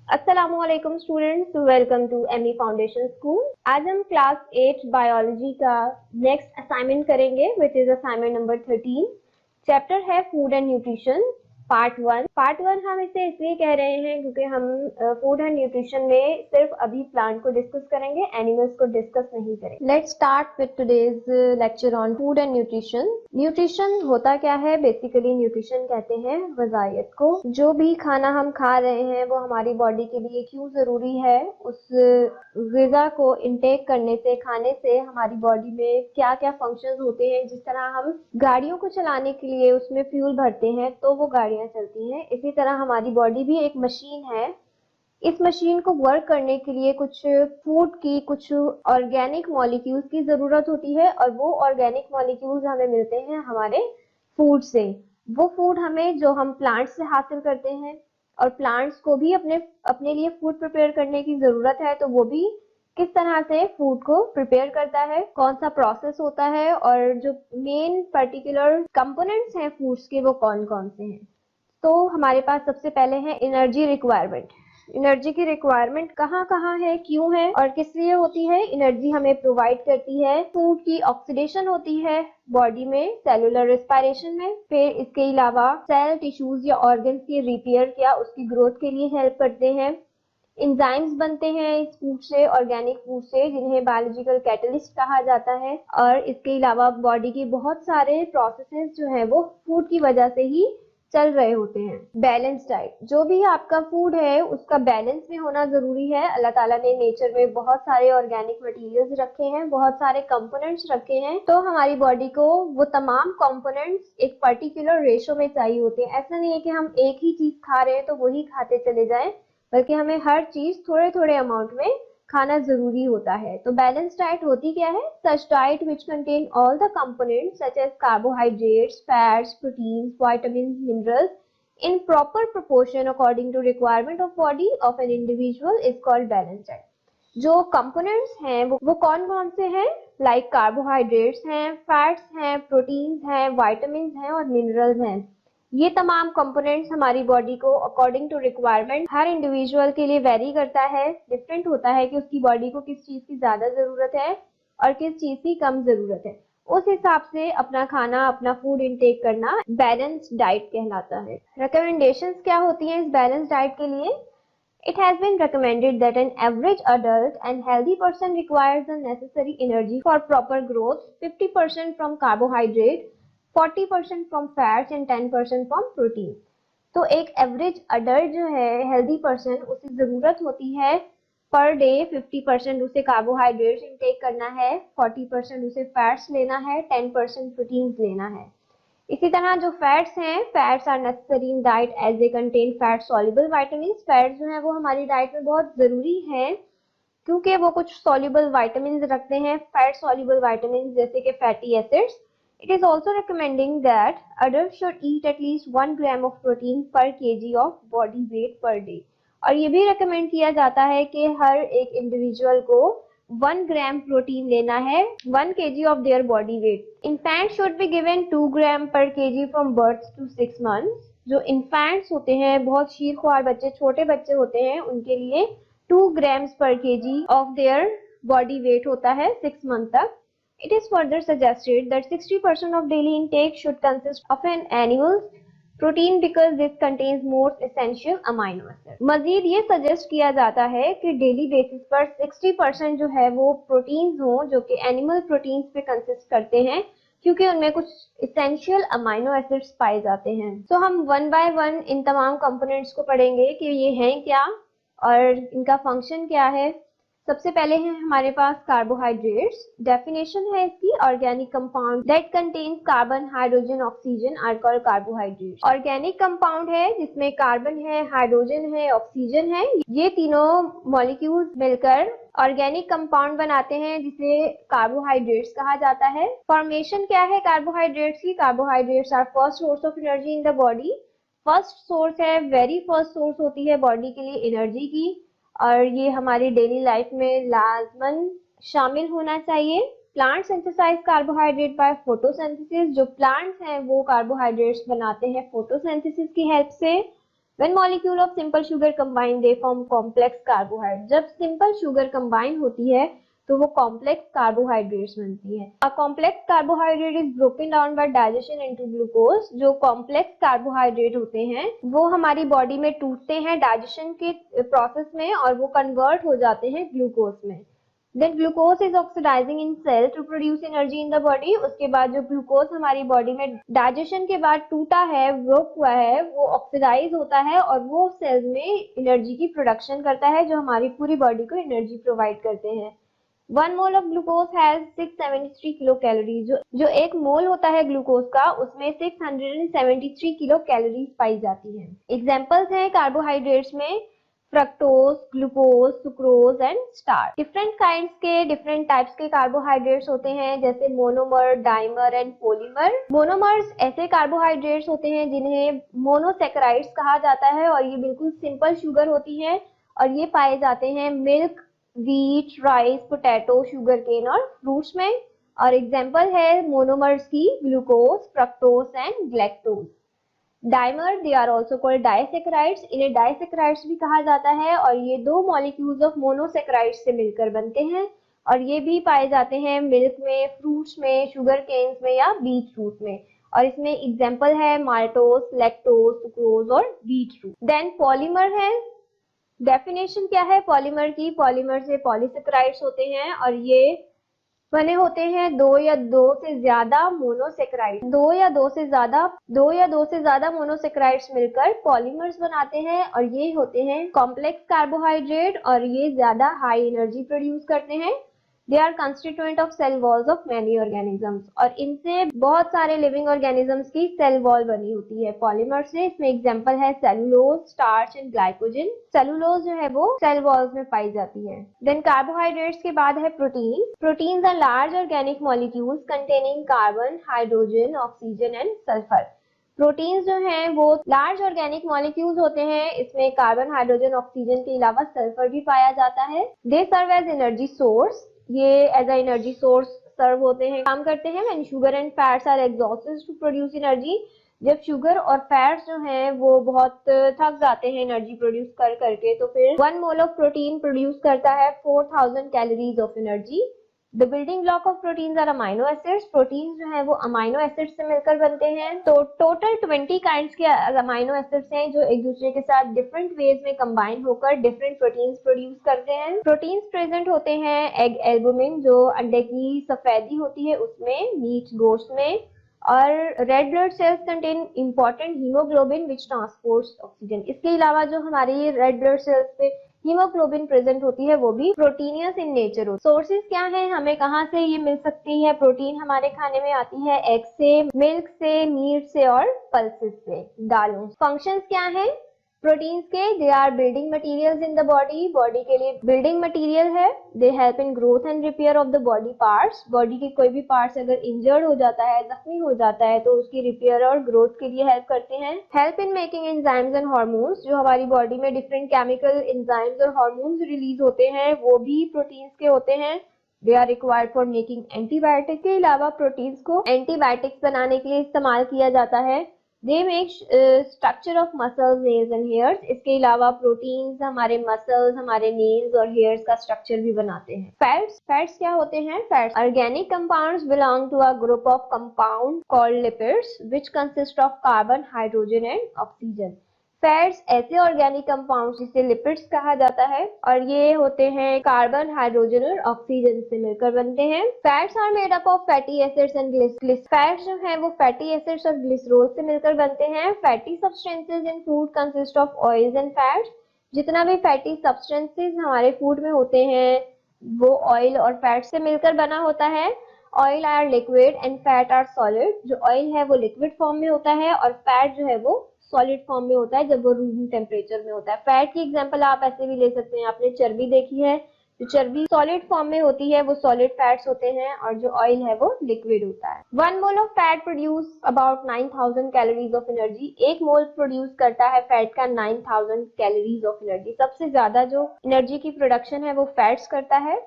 अस्सलामुअलैकुम students, welcome to ME foundation school. आज हम क्लास 8 बायोलॉजी का नेक्स्ट असाइनमेंट करेंगे which is assignment number 13। Chapter है food and nutrition part one हम इसे इसलिए कह रहे हैं क्योंकि हम फूड एंड न्यूट्रिशन में सिर्फ अभी प्लांट को डिस्कस करेंगे, एनिमल्स को डिस्कस नहीं करेंगे। Let's start with today's lecture on food and nutrition. Nutrition होता क्या है? बेसिकली न्यूट्रिशन कहते हैं ग़िज़ाइयत को। जो भी खाना हम खा रहे हैं वो हमारी बॉडी के लिए क्यों जरूरी है, उस ग़िज़ा को इनटेक करने से, खाने से हमारी बॉडी में क्या क्या फंक्शंस होते हैं। जिस तरह हम गाड़ियों को चलाने के लिए उसमें फ्यूल भरते हैं तो वो गाड़ियां चलती हैं, इसी तरह हमारी बॉडी भी एक मशीन है। इस मशीन को वर्क करने के लिए कुछ फूड की, कुछ ऑर्गेनिक मॉलिक्यूल्स की जरूरत होती है और वो ऑर्गेनिक मॉलिक्यूल्स हमें मिलते हैं हमारे फूड से। वो फूड हमें जो हम प्लांट से हासिल करते हैं, और प्लांट्स को भी अपने लिए फूड प्रिपेयर करने की जरूरत है, तो वो भी किस तरह से फूड को प्रिपेयर करता है, कौन सा प्रोसेस होता है, और जो मेन पर्टिकुलर कंपोनेंट्स हैं फूड्स के वो कौन कौन से हैं। तो हमारे पास सबसे पहले है एनर्जी रिक्वायरमेंट। एनर्जी की रिक्वायरमेंट कहाँ कहाँ है, क्यों है और किस लिए होती है? एनर्जी हमें प्रोवाइड करती है फूड की ऑक्सीडेशन होती है बॉडी में, सेलुलर रेस्पिरेशन में। फिर इसके अलावा सेल, टिश्यूज या ऑर्गन्स की रिपेयर या उसकी ग्रोथ के लिए हेल्प करते हैं। एंजाइम्स बनते हैं इस फूड से, ऑर्गेनिक फूड से, जिन्हें बायोलॉजिकल कैटलिस्ट कहा जाता है। और इसके अलावा बॉडी की बहुत सारे प्रोसेसेस जो हैं वो फूड की वजह से ही चल रहे होते हैं। बैलेंस डाइट, जो भी आपका फूड है उसका बैलेंस में होना जरूरी है। अल्लाह ताला ने नेचर में बहुत सारे ऑर्गेनिक मटेरियल्स रखे हैं, बहुत सारे कंपोनेंट्स रखे हैं, तो हमारी बॉडी को वो तमाम कंपोनेंट्स एक पर्टिकुलर रेशो में चाहिए होते हैं। ऐसा नहीं है कि हम एक ही चीज खा रहे हैं तो वही खाते चले जाएं, बल्कि हमें हर चीज थोड़े थोड़े अमाउंट में खाना जरूरी होता है। तो बैलेंस डाइट होती क्या है? Such diet which contain all the components such as carbohydrates, fats, proteins, vitamins, minerals in proper proportion according to requirement of body of an individual is called balanced diet. जो components हैं वो कौन कौन से हैं? लाइक कार्बोहाइड्रेट्स हैं, fats हैं, proteins हैं, विटामिन्स हैं और मिनरल्स हैं। ये तमाम कंपोनेंट्स हमारी बॉडी को अकॉर्डिंग टू रिक्वायरमेंट हर इंडिविजुअल के लिए वेरी करता है, डिफरेंट होता है कि उसकी बॉडी को किस चीज की ज्यादा जरूरत है और किस चीज की कम जरूरत है। उस हिसाब से अपना खाना, अपना फूड इनटेक करना बैलेंस्ड डाइट कहलाता है। रिकमेंडेशंस क्या होती हैं इस बैलेंस्ड डाइट के लिए? It has been recommended that an average adult and healthy person requires the necessary energy for proper growth, 50% from carbohydrate, 40% from fats and 10% from protein. तो एक एवरेज अडल्ट जो है, हेल्दी पर्सन, उसे जरूरत होती है पर डे 50% उसे carbohydrates intake करना है, 40% उसे फैट्स लेना है, 10% प्रोटीन्स लेना है। इसी तरह जो फैट्स हैं, fats are necessary in diet as they contain fat soluble vitamins. Fats जो है वो हमारी डाइट में बहुत जरूरी है क्योंकि वो कुछ सॉल्युबल विटामिन्स रखते हैं, फैट सॉल्युबल विटामिन्स जैसे कि fatty acids. It is also recommending that adult should eat at least 1 gram of protein per KG of body weight per day. और ये भी रिकमेंड किया जाता है कि हर एक इंडिविजुअल को 1 ग्राम प्रोटीन लेना है 1 kg of their body weight. Infants should be given 2 gram per kg from birth to 6 months. जो इन्फेंट्स होते हैं, बहुत शीरख्वार बच्चे, छोटे बच्चे होते हैं, उनके लिए 2 grams per kg of their body weight होता है 6 month तक। It is further suggested that 60% of daily intake should consist of an animal's protein because this contains most essential amino acid. Majeed ये सजेस्ट किया जाता है कि डेली बेसिस पर 60% जो है वो प्रोटीन्स हो जो कि एनिमल प्रोटीन्स पे कंसिस्ट करते हैं, क्योंकि उनमें कुछ एसेंशियल अमाइनो एसिड्स पाए जाते हैं। तो हम वन बाय वन इन तमाम कंपोनेंट्स को पढ़ेंगे कि ये हैं क्या और इनका फंक्शन क्या है। सबसे पहले है हमारे पास कार्बोहाइड्रेट्स। डेफिनेशन है इसकी, organic compound that contains carbon, hydrogen, oxygen are called carbohydrates. Organic compound है जिसमें कार्बन है, हाइड्रोजन है, ऑक्सीजन है, ये तीनों मॉलिक्यूल्स मिलकर ऑर्गेनिक कंपाउंड बनाते हैं जिसे कार्बोहाइड्रेट्स कहा जाता है। फॉर्मेशन क्या है कार्बोहाइड्रेट्स की? Carbohydrates are first source of energy in the body. First source है, वेरी फर्स्ट सोर्स होती है बॉडी के लिए एनर्जी की, और ये हमारी डेली लाइफ में लाजमन शामिल होना चाहिए। Plant synthesize carbohydrate by photosynthesis. जो प्लांट्स हैं वो कार्बोहाइड्रेट्स बनाते हैं फोटोसिंथेसिस की हेल्प से। When molecule of simple sugar combine, they form complex carbohydrate. जब simple sugar combine होती है तो वो complex carbohydrates बनती है. A complex carbohydrate is broken down by digestion into glucose. जो complex carbohydrate होते हैं वो हमारी body में टूटते हैं digestion के process में और वो convert हो जाते हैं glucose में. Then glucose is oxidizing in cell to produce energy in the body. उसके बाद जो glucose हमारी body में digestion के बाद टूटा है, broke हुआ है, वो oxidize होता है और वो cells में energy की production करता है जो हमारी पूरी body को energy provide करते हैं. 1 mole of glucose has 673 kilocalories. जो एक मोल होता है ग्लूकोज का उसमें 673 किलो कैलोरीज पाई जाती है. एग्जाम्पल्स हैं कार्बोहाइड्रेट्स में fructose, glucose, sucrose and starch. Different kinds के डिफरेंट टाइप्स के कार्बोहाइड्रेट्स होते हैं जैसे monomer, dimer and polymer. Monomers ऐसे कार्बोहाइड्रेट्स होते हैं जिन्हें मोनोसैकेराइड्स कहा जाता है और ये बिल्कुल सिंपल शुगर होती है और ये पाए जाते हैं milk, wheat, rice, potato, sugar cane और फ्रूट्स में. और एग्जाम्पल है मोनोमर्स की glucose, fructose and galactose. Dimer, they are also called disaccharides. इन्हें डाइसैकेराइड्स भी कहा जाता है और ये दो मॉलिक्यूल्स ऑफ मोनोसैकेराइड्स से मिलकर बनते हैं और ये भी पाए जाते हैं मिल्क में, फ्रूट्स में, शुगर केन्स में या बीट रूट में. और इसमें एग्जाम्पल है माल्टोज, लैक्टोज, सुक्रोज और बीट रूट. देन पॉलीमर है. डेफिनेशन क्या है पॉलीमर की? पॉलीमर से पॉलीसैकेराइड्स होते हैं और ये बने होते हैं दो या दो से ज्यादा मोनोसैकेराइड. दो या दो से ज्यादा मोनोसैकेराइड्स मिलकर पॉलीमर्स बनाते हैं और ये होते हैं कॉम्प्लेक्स कार्बोहाइड्रेट और ये ज्यादा हाई एनर्जी प्रोड्यूस करते हैं. They are constituent of cell walls of many organisms और इनसे बहुत सारे लिविंग ऑर्गेनिजम्स की सेल वॉल बनी होती है पॉलीमर से. इसमें एग्जांपल है cellulose, starch and glycogen. Cellulose जो है वो सेल वॉल्स में पाई जाती है. देन कार्बोहाइड्रेट्स के बाद है protein. Proteins are large organic molecules containing carbon, hydrogen, oxygen and sulphur. Proteins जो हैं वो लार्ज ऑर्गेनिक मॉलिक्यूल्स होते हैं. इसमें कार्बन, हाइड्रोजन, ऑक्सीजन के अलावा सल्फर भी पाया जाता है. They serve as energy source. ये as a energy source serve होते हैं, काम करते हैं. When sugar and fats are exhausted to produce energy. जब शुगर और फैट्स जो हैं वो बहुत थक जाते हैं एनर्जी प्रोड्यूस कर करके तो फिर 1 मोल ऑफ प्रोटीन प्रोड्यूस करता है 4000 calories of energy. The building block of proteins are amino acids. Proteins जो है वो अमाइनो एसिड्स से मिलकर बनते हैं. तो टोटल 20 काइंड्स के अमाइनो एसिड्स हैं जो एक दूसरे के साथ डिफरेंट वेज में कंबाइन होकर डिफरेंट प्रोटीन्स प्रोड्यूस करते हैं. प्रोटीन्स प्रेजेंट होते हैं एग एल्बुमिन जो अंडे की सफेदी होती है उसमें, मीट गोश्त में. और red blood cells contain important haemoglobin which transports oxygen. इसके अलावा जो हमारी रेड ब्लड सेल्स पे हीमोग्लोबिन प्रेजेंट होती है वो भी प्रोटीनियस इन नेचर होती है. सोर्सेज क्या है, हमें कहाँ से ये मिल सकती है? प्रोटीन हमारे खाने में आती है एग से, मिल्क से, मीट से और पल्सेस से, दालों. फंक्शंस क्या है प्रोटीन्स के? They are building materials in the body. Body के लिए बिल्डिंग मटेरियल है. They help in growth and repair of the body parts. Body के कोई भी पार्ट्स अगर इंजर्ड हो जाता है, जख्मी हो जाता है तो उसकी रिपेयर और ग्रोथ के लिए हेल्प करते हैं. Help in making enzymes and hormones. जो हमारी बॉडी में डिफरेंट केमिकल एंजाइम्स और हार्मोन्स रिलीज होते हैं वो भी प्रोटीन्स के होते हैं. They are required for making antibiotic. के अलावा प्रोटीन्स को एंटीबायोटिक्स बनाने के लिए इस्तेमाल किया जाता है. They make structure of muscles, nails and hairs. इसके अलावा प्रोटीन्स हमारे मसल्स, हमारे नेल्स और हेयर्स का स्ट्रक्चर भी बनाते हैं. फैट्स क्या होते हैं? Fats organic compounds belong to a group of compound called lipids which consist of carbon, hydrogen and oxygen. Fats ऐसे ऑर्गेनिक कंपाउंड्स जिसे लिपिड्स कहा जाता है और ये होते हैं कार्बन, हाइड्रोजन और ऑक्सीजन से मिलकर बनते हैं. Fats are made up of fatty acids and glycerol. Fats जो है वो फैटी एसिड्स और ग्लिसरॉल से मिलकर बनते हैं. Fatty substances in food consist of oils and fats. जितना भी फैटी सब्सटेंसेस हमारे फूड में होते हैं वो ऑयल और फैट से मिलकर बना होता है. Oil are liquid and fat are solid. जो ऑयल है वो लिक्विड फॉर्म में होता है और फैट जो है वो सॉलिड फॉर्म में होता है जब वो रूम टेम्परेचर में होता है. फैट की एग्जांपल आप ऐसे भी ले सकते हैं. आपने चर्बी देखी है, जो चर्बी सॉलिड फॉर्म में होती है वो सॉलिड फैट्स होते हैं और जो ऑयल है वो लिक्विड होता है. 1 mole of fat produce about 9000 calories of energy. 1 mole produce करता है फैट का 9000 कैलोरीज ऑफ एनर्जी. सबसे ज्यादा जो एनर्जी की प्रोडक्शन है वो फैट्स करता है.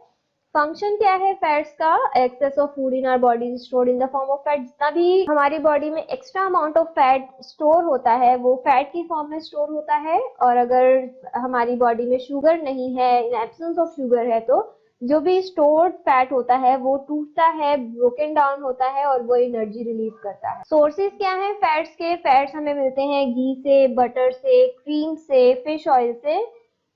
फंक्शन क्या है फैट्स का? Excess of food in our body is stored in the form of fat. जितना भी हमारी बॉडी में extra amount of fat store होता है वो फैट की फॉर्म में स्टोर होता है। और अगर हमारी बॉडी में शुगर नहीं है, इन एब्सेंस ऑफ शुगर है, तो जो भी स्टोर्ड फैट होता है वो टूटता है, ब्रोकन डाउन होता है और वो एनर्जी रिलीज करता है। सोर्सेज क्या है फैट्स के? फैट्स हमें मिलते हैं घी से, बटर से, क्रीम से, फिश ऑयल से।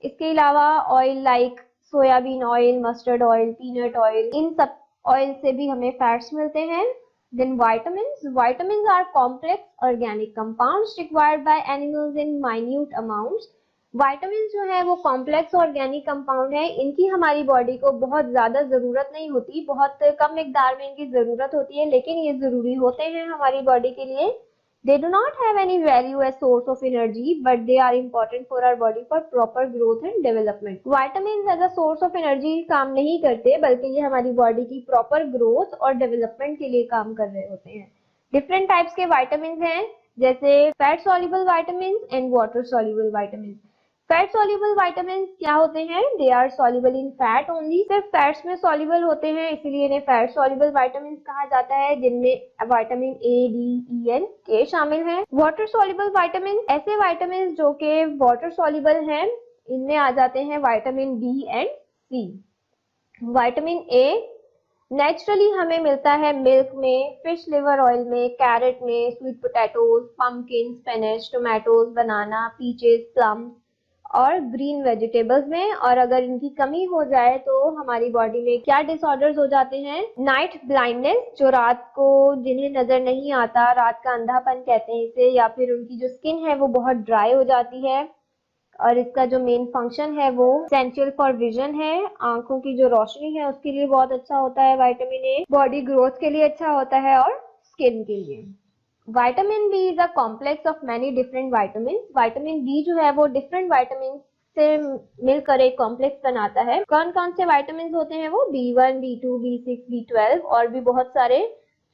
इसके अलावा oil like soyabean oil, mustard oil, peanut oil, इन सब ऑयल से भी हमें फैट्स मिलते हैं। Then vitamins are complex organic compounds required by animals in minute amounts. Vitamin जो है वो कॉम्प्लेक्स ऑर्गेनिक कंपाउंड है, इनकी हमारी बॉडी को बहुत ज्यादा जरूरत नहीं होती, बहुत कम मिकदार में इनकी जरूरत होती है, लेकिन ये जरूरी होते हैं हमारी बॉडी के लिए। They do not have any value as source of energy, but they are important for our body for proper growth and development. Vitamins as a source of energy काम नहीं करते, बल्कि ये हमारी बॉडी की proper growth और development के लिए काम कर रहे होते हैं। Different types के vitamins हैं, जैसे fat soluble vitamins and water soluble vitamins. Fat soluble vitamin क्या होते हैं? They are soluble in fat only, सिर्फ फैट्स में सॉल्युबल होते हैं, इसीलिए इन्हें फैट सॉल्युबल विटामिन कहा जाता है, जिनमें vitamin A, D, E, and, K शामिल हैं। वाटर सॉल्युबल विटामिन ऐसे विटामिन जो कि वाटर सॉल्युबल हैं, इनमें आ जाते हैं vitamin B and C. Vitamin A naturally हमें मिलता है मिल्क में, फिश लिवर ऑयल में, कैरेट में, sweet potatoes, pumpkin, spinach, tomatoes, banana, peaches, plum और ग्रीन वेजिटेबल्स में। और अगर इनकी कमी हो जाए तो हमारी बॉडी में क्या डिसऑर्डर्स हो जाते हैं? नाइट ब्लाइंडनेस, जो रात को जिन्हें नजर नहीं आता, रात का अंधापन कहते हैं इसे, या फिर उनकी जो स्किन है वो बहुत ड्राई हो जाती है। और इसका जो मेन फंक्शन है वो एसेंशियल फॉर विजन है, आंखों की जो रोशनी है उसके लिए बहुत अच्छा होता है विटामिन ए, बॉडी ग्रोथ के लिए अच्छा होता है और स्किन के लिए। Vitamin B is a complex of many different vitamin. Vitamin B जो है वो डिफरेंट विटामिन से मिलकर एक कॉम्प्लेक्स बनाता है। कौन कौन से विटामिन होते हैं वो? B1, B2, B6, B12 और भी बहुत सारे।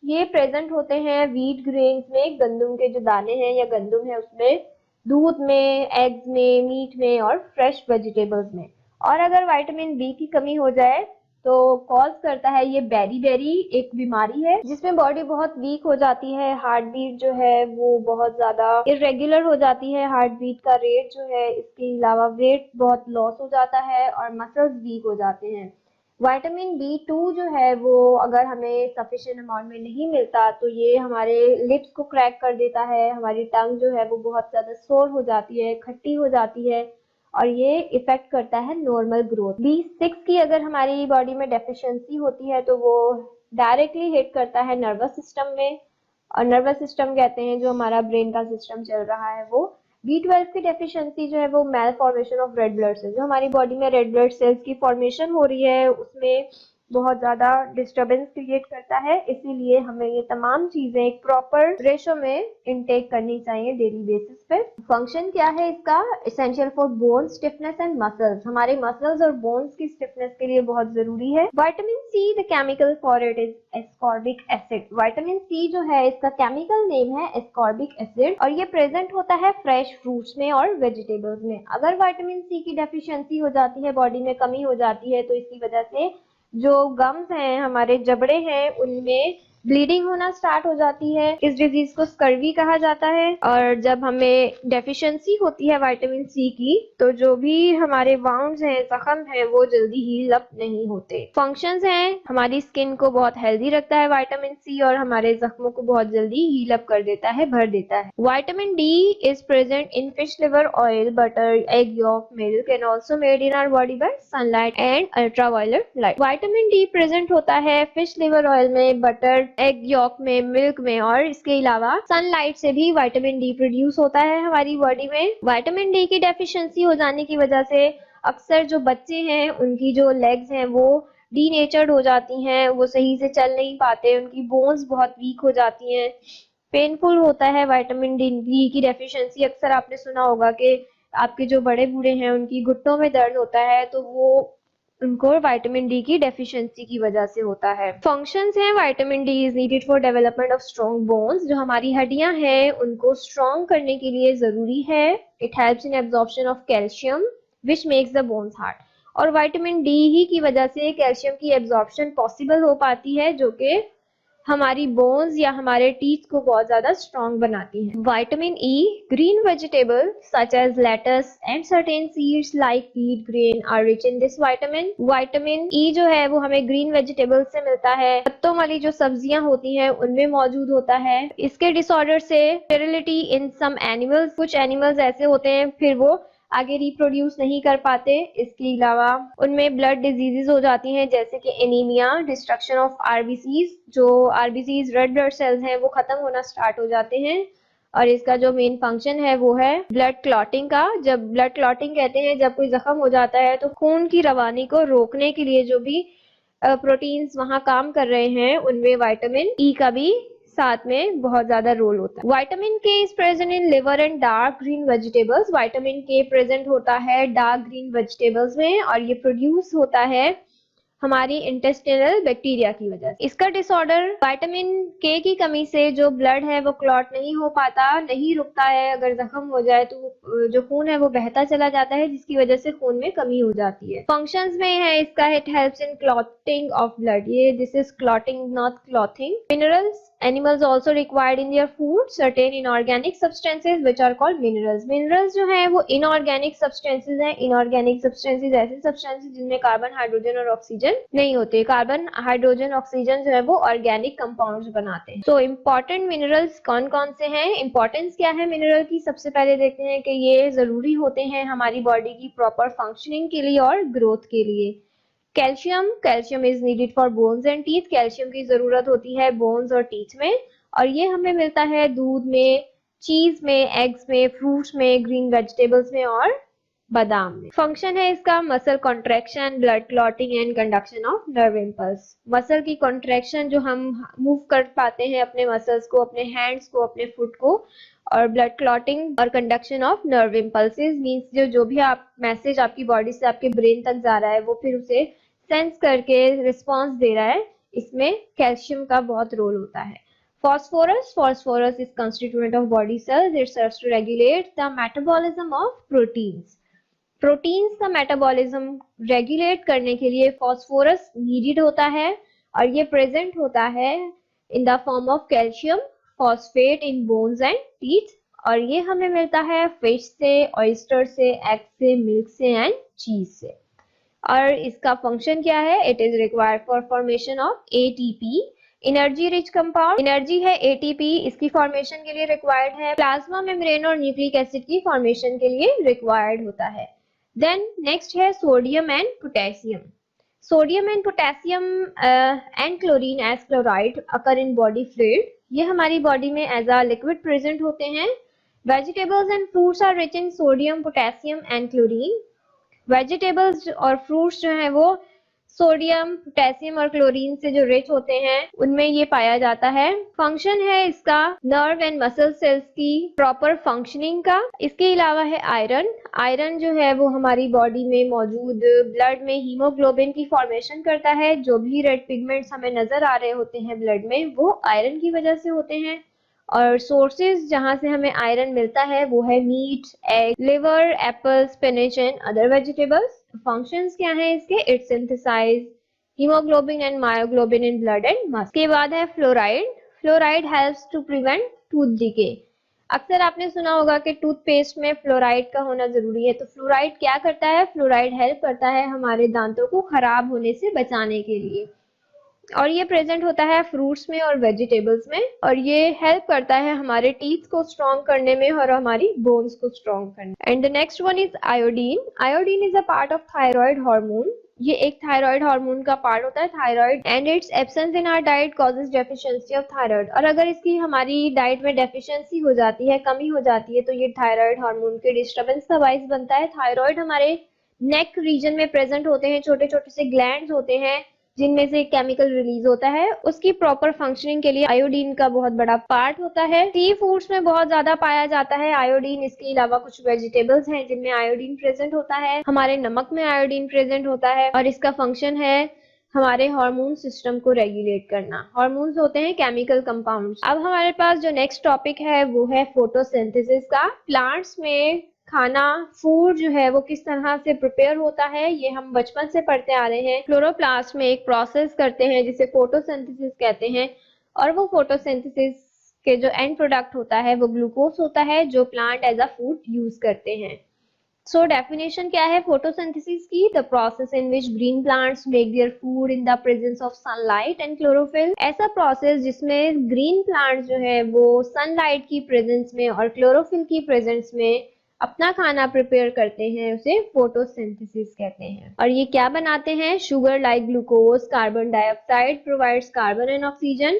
ये प्रेजेंट होते हैं व्हीट ग्रेन्स में, गंदुम के जो दाने हैं या गंदुम है उसमें, दूध में, एग्स में, मीट में और फ्रेश वेजिटेबल्स में। और अगर विटामिन बी की कमी हो जाए तो कॉज करता है ये बेरी एक बीमारी है, जिसमें बॉडी बहुत वीक हो जाती है, हार्ट बीट जो है वो बहुत ज्यादा इरेगुलर हो जाती है, हार्ट बीट का रेट जो है, इसके अलावा वेट बहुत लॉस हो जाता है और मसल्स वीक हो जाते हैं। विटामिन B2 जो है वो अगर हमें सफिशिएंट अमाउंट में नहीं मिलता तो ये हमारे लिप्स को क्रैक कर देता है, हमारी टंग जो है वो बहुत ज्यादा सोर हो जाती है, खट्टी हो जाती है और ये इफेक्ट करता है नॉर्मल ग्रोथ। B6 की अगर हमारी बॉडी में डेफिशिएंसी होती है तो वो डायरेक्टली हिट करता है नर्वस सिस्टम में, और नर्वस सिस्टम कहते हैं जो हमारा ब्रेन का सिस्टम चल रहा है वो। B12 की डेफिशिएंसी जो है वो malformation of red blood cells, जो हमारी बॉडी में रेड ब्लड सेल्स की फॉर्मेशन हो रही है उसमें बहुत ज्यादा डिस्टरबेंस क्रिएट करता है, इसीलिए हमें ये तमाम चीजें एक प्रॉपर रेशो में इनटेक करनी चाहिए डेली बेसिस पे। फंक्शन क्या है इसका? Essential for bone stiffness and muscles, हमारे मसल्स और बोन्स की स्टिफनेस के लिए बहुत जरूरी है। Vitamin C, the chemical for it is ascorbic acid. Vitamin C जो है इसका केमिकल नेम है एस्कॉर्बिक एसिड और ये प्रेजेंट होता है फ्रेश फ्रूट्स में और वेजिटेबल्स में। अगर विटामिन सी की डेफिशिएंसी हो जाती है, बॉडी में कमी हो जाती है, तो इसकी वजह से जो गम्स हैं, हमारे जबड़े हैं, उनमें ब्लीडिंग होना स्टार्ट हो जाती है। इस डिजीज को स्कर्वी कहा जाता है। और जब हमें डेफिशिएंसी होती है विटामिन सी की तो जो भी हमारे वाउंड्स हैं, जख्म हैं, वो जल्दी हील अप नहीं होते। फंक्शंस हैं, हमारी स्किन को बहुत हेल्दी रखता है विटामिन सी और हमारे जख्मों को बहुत जल्दी हील अप कर देता है, भर देता है। Vitamin D is present in fish liver oil, butter, egg yolk, milk and also made in our body by sunlight and ultraviolet light. Vitamin D present होता है फिश लिवर ऑयल में, butter, egg yolk में, milk में और इसके अलावा sunlight से भी विटामिन डी प्रोड्यूस होता है हमारी बॉडी में। विटामिन डी की डेफिशिएंसी हो जाने की वजह से अक्सर जो बच्चे हैं उनकी जो लेग्स हैं वो डीनेचर्ड हो जाती हैं, वो सही से चल नहीं पाते, उनकी बोन्स बहुत वीक हो जाती हैं, पेनफुल होता है। विटामिन डी की डेफिशिएंसी अक्सर आपने सुना होगा कि आपके जो बड़े बूढ़े हैं उनकी घुटनों में दर्द होता है, तो वो उनको विटामिन डी की डेफिशिएंसी की वजह से होता है। फंक्शंस हैं, vitamin D is needed for development of strong bones, जो हमारी हड्डियां हैं उनको स्ट्रॉन्ग करने के लिए जरूरी है। It helps in absorption of calcium which makes the bones hard. और विटामिन डी ही की वजह से कैल्शियम की एब्जॉर्प्शन पॉसिबल हो पाती है, जो कि हमारी बोन्स या हमारे टीथ को बहुत ज्यादा स्ट्रॉन्ग बनाती हैं। Vitamin E, green vegetable such as lettuce and certain seeds like wheat grain are rich in this vitamin. Vitamin E जो है वो हमें ग्रीन वेजिटेबल से मिलता है, पत्तों वाली जो सब्जियां होती हैं उनमें मौजूद होता है। इसके डिसऑर्डर से स्टेरिलिटी इन सम एनिमल्स, कुछ एनिमल्स ऐसे होते हैं फिर वो आगे रिप्रोड्यूस नहीं कर पाते। इसके अलावा उनमें ब्लड डिजीजेज हो जाती हैं, जैसे कि एनीमिया, डिस्ट्रक्शन ऑफ आरबीसीज, जो आरबीसीज रेड ब्लड सेल्स हैं वो खत्म होना स्टार्ट हो जाते हैं। और इसका जो मेन फंक्शन है वो है ब्लड क्लॉटिंग का। जब ब्लड क्लॉटिंग कहते हैं जब कोई जख्म हो जाता है तो खून की रवानी को रोकने के लिए जो भी प्रोटीन्स वहां काम कर रहे हैं उनमें विटामिन ई का भी साथ में बहुत ज्यादा रोल होता है। विटामिन के is present in liver and dark green vegetables. Vitamin के प्रेजेंट होता है डार्क ग्रीन वेजिटेबल्स में और ये प्रोड्यूस होता है हमारी इंटेस्टिनल बैक्टीरिया की वजह से। इसका डिसऑर्डर विटामिन के की कमी से जो ब्लड है वो क्लॉट नहीं हो पाता, नहीं रुकता है। अगर जख्म हो जाए तो जो खून है वो बहता चला जाता है, जिसकी वजह से खून में कमी हो जाती है। फंक्शंस में है इसका, it helps in clotting of blood, ये this is clotting not clothing. Minerals, animals also required in their food certain inorganic substances which are called minerals। minerals जो है वो inorganic substances हैं। inorganic substances ऐसे substances जिनमें carbon, hydrogen और oxygen नहीं होते। कार्बन, हाइड्रोजन, ऑक्सीजन जो है वो ऑर्गेनिक कंपाउंड्स बनाते हैं। तो इम्पोर्टेंट मिनरल्स कौन कौन से हैं, इंपॉर्टेंस क्या है मिनरल की, सबसे पहले देखते हैं कि ये जरूरी होते हैं हमारी बॉडी की प्रॉपर फंक्शनिंग के लिए और ग्रोथ के लिए। Calcium, calcium is needed for bones and teeth, calcium की जरूरत होती है बोन्स और टीथ में, और ये हमें मिलता है दूध में, चीज में, एग्स में, फ्रूट्स में, ग्रीन वेजिटेबल्स में और बादाम में। फंक्शन है इसका muscle contraction, blood clotting and conduction of nerve impulse. Muscle की कॉन्ट्रैक्शन, जो हम मूव कर पाते हैं अपने मसल्स को, अपने हैंड्स को, अपने फुट को, और ब्लड क्लॉटिंग और conduction of nerve impulses means जो भी आप मैसेज आपकी बॉडी से आपके ब्रेन तक जा रहा है वो फिर उसे सेंस करके रिस्पॉन्स दे रहा है, इसमें कैल्शियम का बहुत रोल होता है। Phosphorus, phosphorus is constituent of body cells. It serves to regulate the metabolism of proteins. Proteins का मेटाबॉलिज्म रेगुलेट करने के लिए फॉस्फोरस नीडेड होता है और ये प्रेजेंट होता है इन the form of calcium phosphate in bones and teeth, और ये हमें मिलता है फिश से, ऑयस्टर से, एग से, मिल्क से एंड चीज से। और इसका फंक्शन क्या है, it is required for formation of ATP, energy rich compound. Energy है एटीपी, इसकी फॉर्मेशन के लिए रिक्वायर्ड है। प्लाज्मा मेम्ब्रेन और न्यूक्लिक एसिड की फॉर्मेशन के लिए रिक्वायर्ड होता है। देन नेक्स्ट है sodium and potassium. Sodium and potassium and chlorine as chloride occur in body fluid, ये हमारी बॉडी में एज अ लिक्विड प्रेजेंट होते हैं। Vegetables and fruits are rich in sodium, potassium and chlorine. Vegetables और fruits जो हैं वो sodium, potassium और क्लोरीन से जो रिच होते हैं उनमें ये पाया जाता है। फंक्शन है इसका नर्व एंड मसल सेल्स की प्रॉपर फंक्शनिंग का। इसके अलावा है आयरन। आयरन जो है वो हमारी बॉडी में मौजूद ब्लड में हीमोग्लोबिन की फॉर्मेशन करता है। जो भी रेड पिगमेंट्स हमें नजर आ रहे होते हैं ब्लड में वो आयरन की वजह से होते हैं। और सोर्सेज जहां से हमें आयरन मिलता है वो है meat, egg, liver, apple, spinach and other vegetables. Functions क्या हैं इसके, it synthesize haemoglobin and myoglobin in blood and muscle. के बाद है fluoride. Fluoride helps to prevent tooth decay. अक्सर आपने सुना होगा कि टूथपेस्ट में फ्लोराइड का होना जरूरी है, तो फ्लोराइड क्या करता है, फ्लोराइड हेल्प करता है हमारे दांतों को खराब होने से बचाने के लिए, और ये प्रेजेंट होता है फ्रूट्स में और वेजिटेबल्स में, और ये हेल्प करता है हमारे टीथ को स्ट्रॉन्ग करने में और हमारी बोन्स को स्ट्रॉन्ग करने में। And the next one is iodine. Iodine is a part of thyroid hormone. ये एक थायराइड हार्मोन का पार्ट होता है thyroid, and its absence in our diet causes deficiency of thyroid. और अगर इसकी हमारी डाइट में डेफिशिएंसी हो जाती है, कमी हो जाती है, तो ये थायराइड हार्मोन के डिस्टर्बेंस का बाइस बनता है। थायराइड हमारे नेक रीजन में प्रेजेंट होते हैं, छोटे छोटे से ग्लैंड्स होते हैं जिनमें से केमिकल रिलीज होता है। उसकी प्रॉपर फंक्शनिंग के लिए आयोडीन का बहुत बड़ा पार्ट होता है। सी फूड्स में बहुत ज्यादा पाया जाता है आयोडीन। इसके अलावा कुछ वेजिटेबल्स हैं जिनमें आयोडीन प्रेजेंट होता है। हमारे नमक में आयोडीन प्रेजेंट होता है, और इसका फंक्शन है हमारे हार्मोन सिस्टम को रेगुलेट करना। हार्मोन्स होते हैं केमिकल कंपाउंड्स। अब हमारे पास जो नेक्स्ट टॉपिक है वो है फोटोसिंथेसिस का। प्लांट्स में खाना फूड जो है वो किस तरह से प्रिपेयर होता है, ये हम बचपन से पढ़ते आ रहे हैं। क्लोरोप्लास्ट में एक प्रोसेस करते हैं जिसे फोटोसिंथेसिस कहते हैं, और वो फोटोसिंथेसिस के जो एंड प्रोडक्ट होता है वो ग्लूकोज होता है, जो plant as a food use करते हैं। सो डेफिनेशन क्या है फोटोसिंथेसिस की? The process in which green plants make their food in the presence of sunlight and chlorophyll. ऐसा प्रोसेस जिसमें ग्रीन प्लांट्स जो है वो सनलाइट की प्रेजेंस में और क्लोरोफिल की प्रेजेंस में अपना खाना प्रिपेयर करते हैं, उसे फोटोसिंथेसिस कहते हैं। और ये क्या बनाते हैं? Sugar like glucose, carbon dioxide provides carbon and oxygen.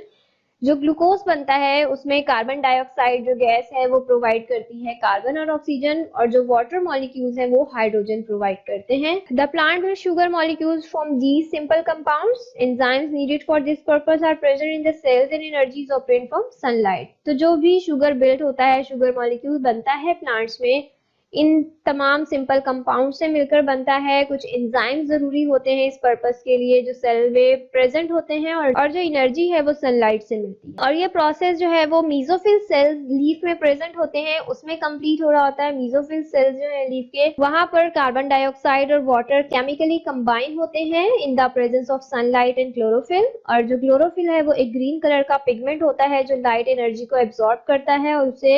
जो ग्लूकोज बनता है उसमें कार्बन डाइऑक्साइड जो गैस है वो प्रोवाइड करती है कार्बन और ऑक्सीजन, और जो वाटर मॉलिक्यूल्स हैं वो हाइड्रोजन प्रोवाइड करते हैं। The plant will sugar molecules from these simple compounds. Enzymes needed for this purpose are present in the cells and energy's obtained from sunlight. तो जो भी शुगर बिल्ड होता है, शुगर मॉलिक्यूल बनता है प्लांट्स में, इन तमाम सिंपल कंपाउंड से मिलकर बनता है। कुछ एंजाइम जरूरी होते हैं इस पर्पस के लिए जो सेल में प्रेजेंट होते हैं, और जो एनर्जी है वो सनलाइट से मिलती है। और ये प्रोसेस जो है वो मीजोफिल सेल्स लीफ में प्रेजेंट होते हैं उसमें कंप्लीट हो रहा होता है। मीजोफिल सेल्स जो है लीफ के, वहां पर कार्बन डाइऑक्साइड और वाटर केमिकली कंबाइन होते हैं इन the presence of sunlight and chlorophyll. और जो क्लोरोफिल है वो एक ग्रीन कलर का पिगमेंट होता है जो लाइट एनर्जी को एब्सॉर्ब करता है और उसे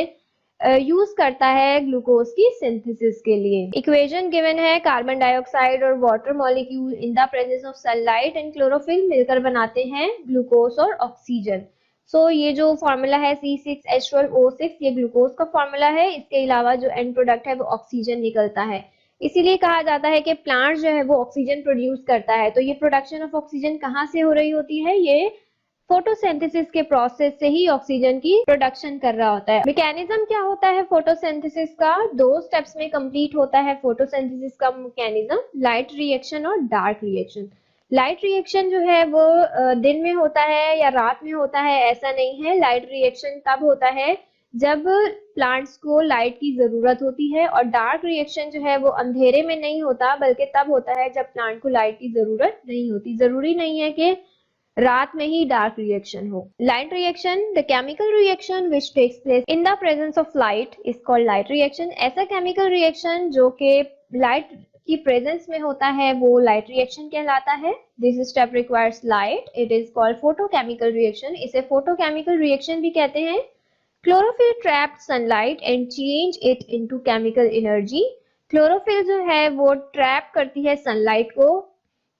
यूज करता है ग्लूकोज की सिंथेसिस के लिए। इक्वेशन गिवन है, कार्बन डाइऑक्साइड और water molecule in the presence of sunlight and chlorophyll मिलकर बनाते हैं ग्लूकोज और ऑक्सीजन। सो ये जो फॉर्मूला है C6H12O6, ये ग्लूकोज का फॉर्मूला है। इसके अलावा जो एंड प्रोडक्ट है वो ऑक्सीजन निकलता है। इसीलिए कहा जाता है कि प्लांट जो है वो ऑक्सीजन प्रोड्यूस करता है। तो ये प्रोडक्शन ऑफ ऑक्सीजन कहाँ से हो रही होती है? ये फोटोसिंथेसिस के प्रोसेस से ही ऑक्सीजन की प्रोडक्शन कर रहा होता है। मैकेनिज्म क्या होता है फोटोसिंथेसिस का? 2 स्टेप्स में कंप्लीट होता है फोटोसिंथेसिस का मैकेनिज्म, लाइट रिएक्शन और डार्क रिएक्शन। लाइट रिएक्शन जो है वो दिन में होता है या रात में होता है, ऐसा नहीं है। लाइट रिएक्शन तब होता है जब प्लांट्स को लाइट की जरूरत होती है, और डार्क रिएक्शन जो है वो अंधेरे में नहीं होता बल्कि तब होता है जब प्लांट को लाइट की जरूरत नहीं होती। जरूरी नहीं है कि रात में ही डार्क रिएक्शन हो। Light reaction, the chemical reaction which takes place in the presence of light is called light reaction. ऐसा केमिकल रिएक्शन जो कि लाइट की प्रेजेंस में होता है वो लाइट रिएक्शन कहलाता है। This step requires light, it is called photochemical reaction. इसे फोटोकेमिकल रिएक्शन भी कहते हैं। Chlorophyll trapped sunlight and change it into chemical energy. Chlorophyll जो है वो ट्रैप करती है सनलाइट को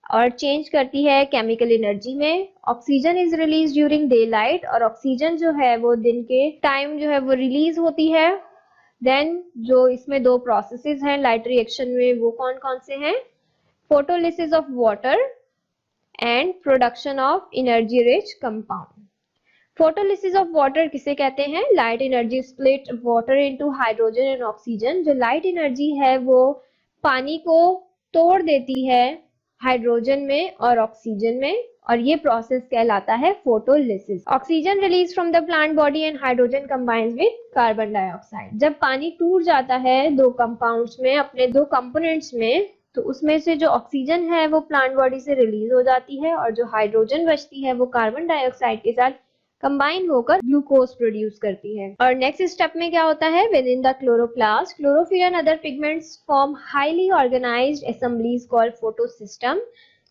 और चेंज करती है केमिकल एनर्जी में। Oxygen is release during day light, और ऑक्सीजन जो है वो दिन के टाइम जो है वो रिलीज होती है। देन जो इसमें 2 प्रोसेसेस हैं लाइट रिएक्शन में, वो कौन कौन से हैं? Photolysis of water and production of energy rich compound. Photolysis of water किसे कहते हैं? Light energy split water into hydrogen and oxygen. जो लाइट एनर्जी है वो पानी को तोड़ देती है हाइड्रोजन में और ऑक्सीजन में, और ये प्रोसेस कहलाता है photolysis. Oxygen release from the plant body and hydrogen combines with carbon dioxide. जब पानी टूट जाता है 2 कंपाउंड्स में, अपने 2 कंपोनेंट्स में, तो उसमें से जो ऑक्सीजन है वो प्लांट बॉडी से रिलीज हो जाती है, और जो हाइड्रोजन बचती है वो कार्बन डाइऑक्साइड के साथ कंबाइन होकर ग्लूकोज प्रोड्यूस करती है। और नेक्स्ट स्टेप में क्या होता है? Within the chloroplast, chlorophyll and other pigments form highly organized assemblies called photosystem.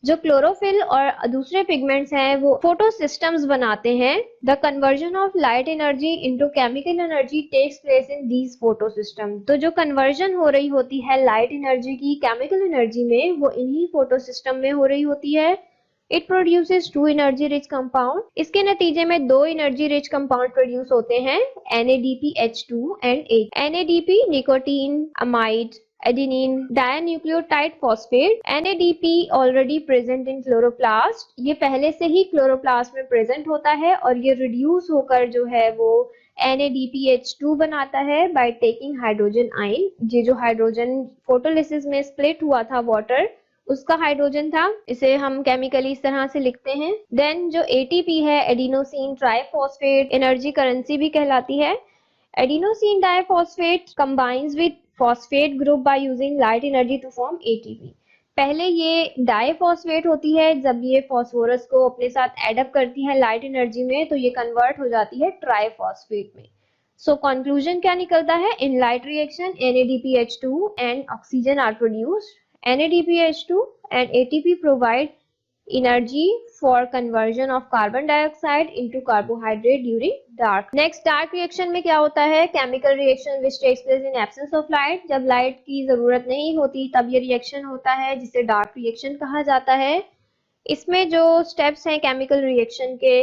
जो क्लोरोफिल और दूसरे पिगमेंट्स हैं वो फोटोसिस्टम्स बनाते हैं। The conversion of light energy into chemical energy takes place in these photosystem. तो जो कन्वर्जन हो रही होती है लाइट एनर्जी की केमिकल एनर्जी में, वो इन्हीं फोटोसिस्टम में हो रही होती है। It produces 2 energy rich compound. इसके नतीजे में 2 energy rich compound produce होते हैं, NADPH2 and H. NADP nicotine amide adenine dinucleotide phosphate। NADP already present in chloroplast, ये पहले से ही क्लोरोप्लास्ट में प्रेजेंट होता है और ये रिड्यूस होकर जो है वो NADPH2 बनाता है by taking hydrogen ion। ये जो हाइड्रोजन फोटोलिसिस में स्प्लिट हुआ था वाटर, उसका हाइड्रोजन था। इसे हम केमिकली इस तरह से लिखते हैं। देन जो ATP है, एडिनोसिन ट्राइफॉस्फेट, एनर्जी करेंसी भी कहलाती है। Adenosine diphosphate combines with phosphate group by using light energy to form ATP। पहले ये डाइफॉस्फेट होती है, जब ये फॉस्फोरस को अपने साथ एडअप करती है लाइट एनर्जी में तो ये कन्वर्ट हो जाती है ट्राइफॉस्फेट में। सो कंक्लूजन क्या निकलता है? In light reaction NADPH2 and oxygen are produced. NADPH2 and ATP provide energy for conversion of carbon dioxide into carbohydrate during dark. Next, dark reaction में क्या होता है? Chemical reaction which takes place in absence of light. जब light की जरूरत नहीं होती तब ये रिएक्शन होता है, जिसे डार्क रिएक्शन कहा जाता है। इसमें जो स्टेप्स हैं केमिकल रिएक्शन के,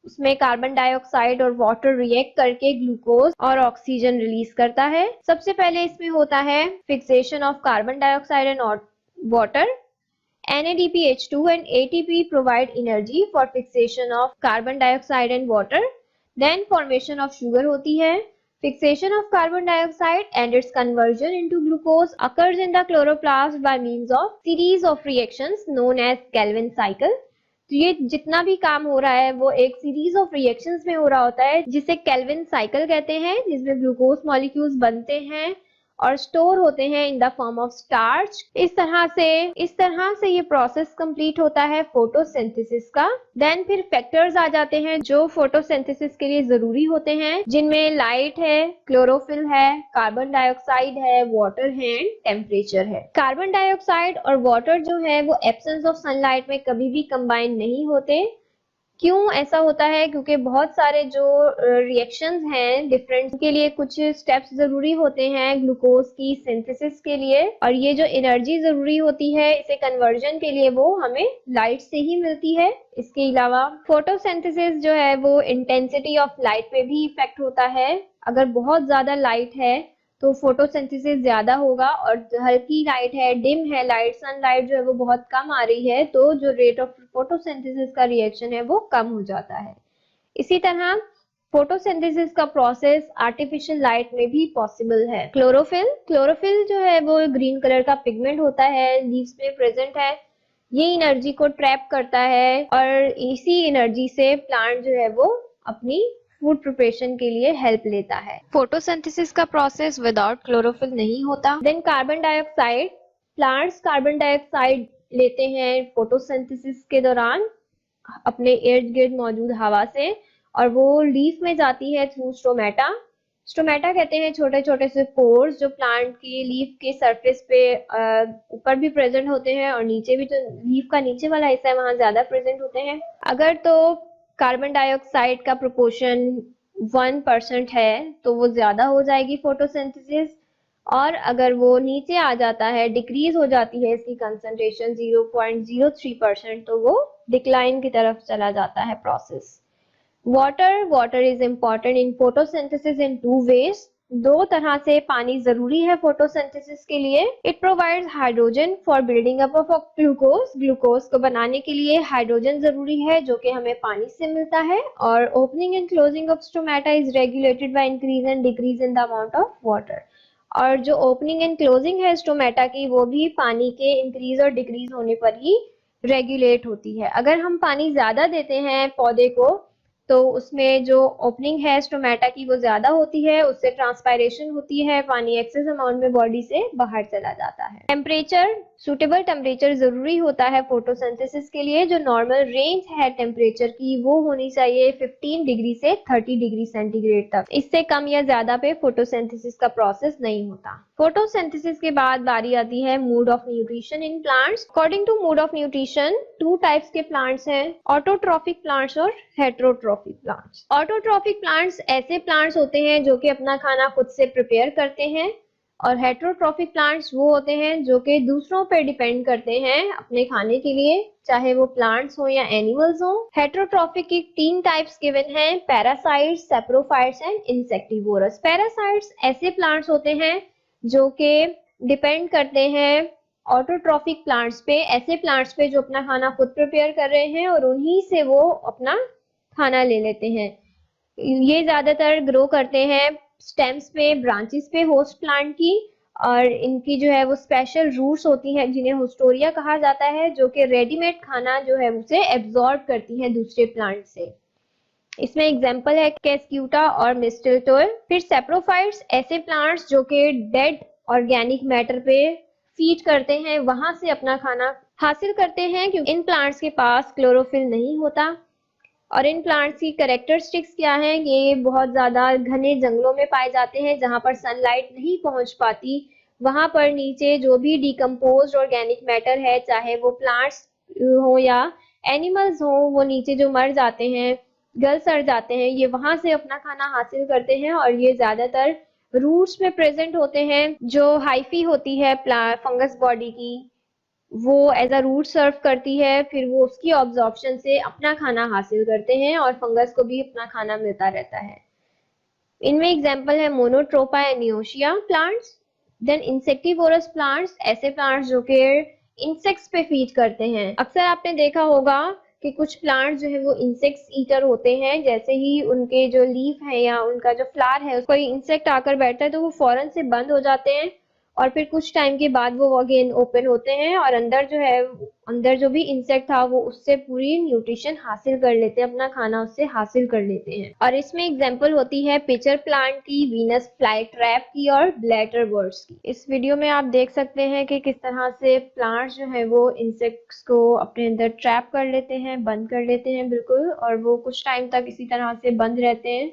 उसमें कार्बन डाइऑक्साइड और वाटर रिएक्ट करके ग्लूकोज और ऑक्सीजन रिलीज करता है। सबसे पहले इसमें होता है fixation of carbon dioxide and water. NADPH2 and ATP provide energy for fixation of carbon dioxide and water. Then formation of sugar होती है। Fixation of carbon dioxide and its conversion into glucose occurs in the chloroplast by means of series of reactions known as Calvin cycle. तो ये जितना भी काम हो रहा है वो एक सीरीज ऑफ रिएक्शंस में हो रहा होता है, जिसे केल्विन साइकिल कहते हैं, जिसमें ग्लूकोज मॉलिक्यूल्स बनते हैं और स्टोर होते हैं इन द फॉर्म ऑफ स्टार्च। इस तरह से ये प्रोसेस कंप्लीट होता है फोटोसिंथेसिस का। देन फिर फैक्टर्स आ जाते हैं जो फोटोसिंथेसिस के लिए जरूरी होते हैं, जिनमें लाइट है, क्लोरोफिल है, कार्बन डाइऑक्साइड है, वाटर है, टेम्परेचर है। कार्बन डाइऑक्साइड और वाटर जो है वो एब्सेंस ऑफ सनलाइट में कभी भी कंबाइन नहीं होते। क्यों ऐसा होता है? क्योंकि बहुत सारे जो रिएक्शंस हैं डिफरेंट के लिए कुछ स्टेप्स जरूरी होते हैं ग्लूकोज की सिंथेसिस के लिए, और ये जो एनर्जी जरूरी होती है इसे कन्वर्जन के लिए वो हमें लाइट से ही मिलती है। इसके अलावा फोटोसिंथेसिस जो है वो इंटेंसिटी ऑफ लाइट पे भी इफेक्ट होता है। अगर बहुत ज्यादा लाइट है तो फोटोसिंथेसिस ज्यादा होगा, और हल्की लाइट है, डिम है लाइट, सनलाइट जो है वो बहुत कम आ रही है, तो जो रेट ऑफ फोटोसिंथेसिस का रिएक्शन है वो कम हो जाता है। इसी तरह फोटोसिंथेसिस का प्रोसेस आर्टिफिशियल लाइट में भी पॉसिबल है। क्लोरोफिल जो है वो ग्रीन कलर का पिगमेंट होता है, लीव्स में प्रेजेंट है। ये एनर्जी को ट्रैप करता है और इसी एनर्जी से प्लांट जो है वो अपनी फूड प्रिपरेशन के लिए हेल्प लेता है। फोटोसिंथेसिस का प्रोसेस विदाउट क्लोरोफिल नहीं होता। Then carbon dioxide, plants carbon dioxide लेते हैं फोटोसिंथेसिस के दौरान अपने इर्द गिर्द मौजूद हवा से, और वो लीफ में जाती है थ्रू स्टोमेटा। स्टोमेटा कहते हैं छोटे छोटे से पोर्स जो प्लांट की लीफ के सरफेस पे ऊपर भी प्रेजेंट होते हैं, और नीचे भी, जो लीफ का नीचे वाला हिस्सा है वहां ज्यादा प्रेजेंट होते हैं। अगर तो कार्बन डाइऑक्साइड का प्रोपोर्शन 1% है तो वो ज्यादा हो जाएगी फोटोसिंथेसिस, और अगर वो नीचे आ जाता है, डिक्रीज हो जाती है इसकी कंसंट्रेशन 0.03%, तो वो डिक्लाइन की तरफ चला जाता है process. Water is important in photosynthesis in 2 ways। 2 तरह से पानी जरूरी है फोटोसिंथेसिस के लिए। It provides hydrogen for building up of glucose को बनाने के लिए हाइड्रोजन जरूरी है जो कि हमें पानी से मिलता है। और opening and closing of stomata is regulated by increase and decrease in the amount of water. और जो ओपनिंग एंड क्लोजिंग है स्टोमेटा की, वो भी पानी के इंक्रीज और डिक्रीज होने पर ही रेगुलेट होती है। अगर हम पानी ज्यादा देते हैं पौधे को तो उसमें जो ओपनिंग है स्टोमेटा की वो ज्यादा होती है, उससे ट्रांसपायरेशन होती है, पानी एक्सेस अमाउंट में बॉडी से बाहर चला जाता है। टेम्परेचर, सुटेबल टेम्परेचर जरूरी होता है फोटोसिंथेसिस के लिए। जो नॉर्मल रेंज है टेम्परेचर की वो होनी चाहिए 15 डिग्री से 30 डिग्री सेंटीग्रेड तक। इससे कम या ज्यादा पे फोटोसिंथेसिस का प्रोसेस नहीं होता। फोटोसिंथेसिस के बाद बारी आती है mode of nutrition in plants. According to mode of nutrition 2 types के प्लांट्स हैं, ऑटोट्रॉफिक प्लांट्स और हेटेरोट्रॉफिक प्लांट्स। ऑटोट्रॉफिक प्लांट्स ऐसे प्लांट्स होते हैं जो कि अपना खाना खुद से प्रिपेयर करते हैं, और हेटेरोट्रॉफिक प्लांट्स वो होते हैं जो कि दूसरों पे डिपेंड करते हैं अपने खाने के लिए, चाहे वो प्लांट्स हो या एनिमल्स हो। हेटेरोट्रॉफिक की 3 टाइप्स गिवन हैं, parasites, saprophytes and insectivorous. Parasites ऐसे प्लांट्स होते हैं जो कि डिपेंड करते हैं ऑटोट्रॉफिक प्लांट्स पे, ऐसे प्लांट्स पे जो अपना खाना खुद प्रिपेयर कर रहे हैं और उन्हीं से वो अपना खाना ले लेते हैं। ये ज्यादातर ग्रो करते हैं स्टेम्स पे, ब्रांचेस पे होस्ट प्लांट की, और इनकी जो है वो स्पेशल रूट्स होती हैं जिन्हें होस्टोरिया कहा जाता है, जो कि रेडीमेड खाना जो है उसे एब्जॉर्ब करती हैं दूसरे प्लांट से। इसमें एग्जांपल है कैस्क्यूटा और मिस्टलटोल। फिर सैप्रोफाइट्स ऐसे प्लांट्स जो कि डेड ऑर्गेनिक मैटर पे फीड करते हैं, वहां से अपना खाना हासिल करते हैं, क्योंकि इन प्लांट्स के पास क्लोरोफिल नहीं होता। और इन प्लांट्स की कैरेक्टरिस्टिक्स क्या हैं? ये बहुत ज्यादा घने जंगलों में पाए जाते हैं जहां पर सनलाइट नहीं पहुंच पाती। वहां पर नीचे जो भी डिकम्पोज्ड ऑर्गेनिक मैटर है, चाहे वो प्लांट्स हो या एनिमल्स हो, वो नीचे जो मर जाते हैं, गल सड़ जाते हैं, ये वहां से अपना खाना हासिल करते हैं। और ये ज्यादातर रूट्स में प्रेजेंट होते हैं। जो हाइफी होती है फंगस बॉडी की, वो एज अ रूट सर्व करती है, फिर वो उसकी ऑब्जॉर्प्शन से अपना खाना हासिल करते हैं और फंगस को भी अपना खाना मिलता रहता है। इनमें एग्जांपल है Monotropa and Neottia plants. Then insectivorous plants, ऐसे प्लांट्स जो कि इंसेक्ट्स पे फीड करते हैं। अक्सर आपने देखा होगा कि कुछ प्लांट्स जो है वो इंसेक्ट्स ईटर होते हैं। जैसे ही उनके जो लीफ है या उनका जो फ्लावर है, कोई इंसेक्ट आकर बैठता है तो वो फौरन से बंद हो जाते हैं और फिर कुछ टाइम के बाद वो अगेन ओपन होते हैं और अंदर जो है, अंदर जो भी इंसेक्ट था वो उससे पूरी न्यूट्रिशन हासिल कर लेते हैं, अपना खाना उससे हासिल कर लेते हैं। और इसमें एग्जांपल होती है पिचर प्लांट की, वीनस फ्लाई ट्रैप की और ब्लैटर बर्ड्स की। इस वीडियो में आप देख सकते हैं कि किस तरह से प्लांट्स जो है वो इंसेक्ट्स को अपने अंदर ट्रैप कर लेते हैं, बंद कर लेते हैं बिल्कुल, और वो कुछ टाइम तक इसी तरह से बंद रहते हैं